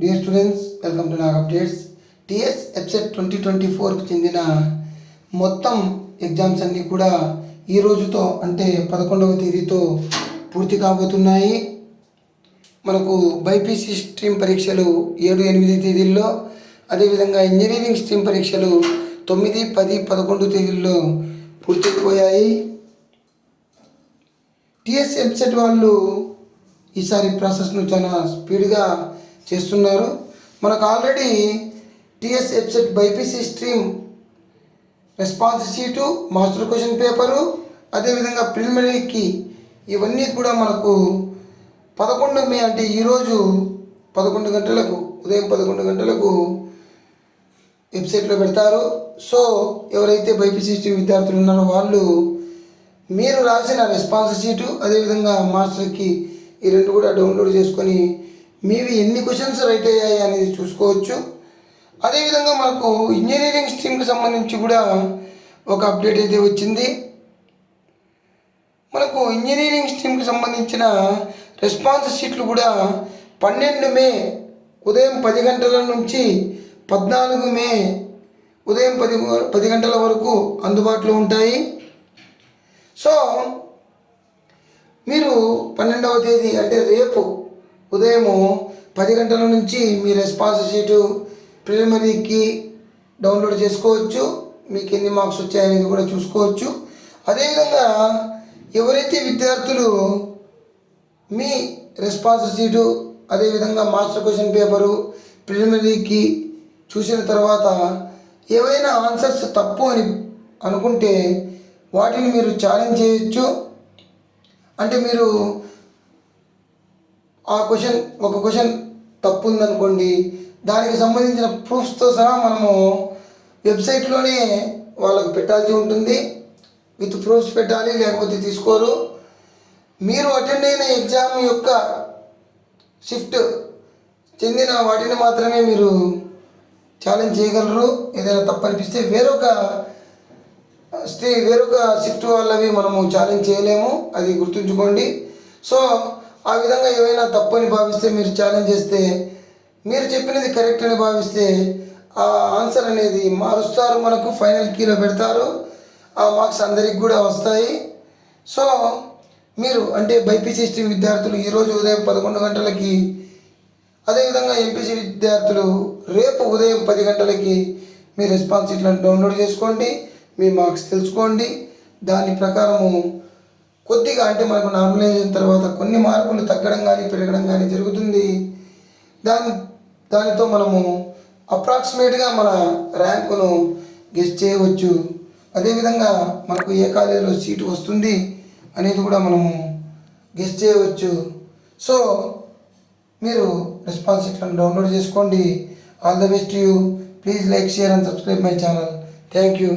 Dear students, welcome to Nag updates. TS EAPCET 2024కు చెందిన మొత్తం ఎగ్జామ్స్ అన్నీ కూడా ఈ రోజుతో అంటే 11వ తేదీతో పూర్తి కాబోతున్నాయి. మనకు బైపీసీ స్ట్రీమ్ పరీక్షలు 7, 8 తేదీల్లో, అదేవిధంగా ఇంజనీరింగ్ స్ట్రీమ్ పరీక్షలు 9, 10, 11 తేదీల్లో పూర్తయిపోయాయి. టీఎస్ ఎబ్సెట్ వాళ్ళు ఈసారి ప్రాసెస్ను చాలా స్పీడ్గా చేస్తున్నారు. మనకు already TS EAPCET BiPC stream response sheet, master question paper, అదేవిధంగా ప్రిలిమినరీకి ఇవన్నీ కూడా మనకు 11 మే అంటే ఈరోజు 11 గంటలకు, ఉదయం 11 గంటలకు వెబ్సైట్లో పెడతారు. సో ఎవరైతే బైపీసీ స్ట్రీమ్ విద్యార్థులు ఉన్నారో వాళ్ళు మీరు రాసిన రెస్పాన్స్ షీటు, అదేవిధంగా మాస్టర్కి ఈ రెండు కూడా డౌన్లోడ్ చేసుకొని మీవి ఎన్ని క్వశ్చన్స్ రైట్ అయ్యాయి అనేది చూసుకోవచ్చు. అదేవిధంగా మనకు ఇంజనీరింగ్ స్ట్రీమ్కి సంబంధించి కూడా ఒక అప్డేట్ అయితే వచ్చింది. మనకు ఇంజనీరింగ్ స్ట్రీమ్కి సంబంధించిన రెస్పాన్స్ షీట్లు కూడా 12 మే ఉదయం 10 గంటల నుంచి 14 మే ఉదయం 10 గంటల వరకు అందుబాటులో ఉంటాయి. సో మీరు 12వ తేదీ అంటే రేపు ఉదయం 10 గంటల నుంచి మీ రెస్పాన్స్ షీటు ప్రిలిమినరీకి డౌన్లోడ్ చేసుకోవచ్చు. మీకు ఎన్ని మార్క్స్ వచ్చాయనేది కూడా చూసుకోవచ్చు. అదేవిధంగా ఎవరైతే విద్యార్థులు మీ రెస్పాన్స్ షీటు, అదేవిధంగా మాస్టర్ క్వశ్చన్ పేపరు ప్రిలిమినరీకి చూసిన తర్వాత ఏవైనా ఆన్సర్స్ తప్పు అని అనుకుంటే వాటిని మీరు ఛాలెంజ్ చేయొచ్చు. అంటే మీరు ఒక క్వశ్చన్ తప్పు ఉందనుకోండి, దానికి సంబంధించిన ప్రూఫ్స్తో సహా మనము వెబ్సైట్లోనే వాళ్ళకు పెట్టాల్సి ఉంటుంది. విత్ ప్రూఫ్స్ పెట్టాలి, లేకపోతే తీసుకోరు. మీరు అటెండ్ అయిన ఎగ్జామ్ యొక్క షిఫ్ట్ చెందిన వాటిని మాత్రమే మీరు ఛాలెంజ్ చేయగలరు. ఏదైనా తప్పు అనిపిస్తే వేరొక షిఫ్ట్ వాళ్ళవి మనము ఛాలెంజ్ చేయలేము, అది గుర్తుంచుకోండి. సో ఆ విధంగా ఏవైనా తప్పు అని భావిస్తే మీరు ఛాలెంజ్ చేస్తే, మీరు చెప్పినది కరెక్ట్ అని భావిస్తే ఆ ఆన్సర్ అనేది మారుస్తారు, మనకు ఫైనల్ కీలో పెడతారు. ఆ మార్క్స్ అందరికి కూడా వస్తాయి. సో మీరు అంటే బైపీసీ స్ట్రీమ్ విద్యార్థులు ఈరోజు ఉదయం 11 గంటలకి, అదేవిధంగా ఎంపీసీ విద్యార్థులు రేపు ఉదయం 10 గంటలకి మీ రెస్పాన్స్ షీట్లను డౌన్లోడ్ చేసుకోండి, మీ మార్క్స్ తెలుసుకోండి. దాని ప్రకారము కొద్దిగా అంటే మనకు నార్మలైజేషన్ తర్వాత కొన్ని మార్కులు తగ్గడం కానీ పెరగడం కానీ జరుగుతుంది. దానితో మనము అప్రాక్సిమేట్గా మన ర్యాంకును గెస్ చేయవచ్చు. అదేవిధంగా మనకు ఏ కాలేజీలో సీటు వస్తుంది అనేది కూడా మనము గెస్ చేయవచ్చు. సో మీరు రెస్పాన్స్ షీట్లను డౌన్లోడ్ చేసుకోండి. All the best you. Please like, share and subscribe my channel. Thank you.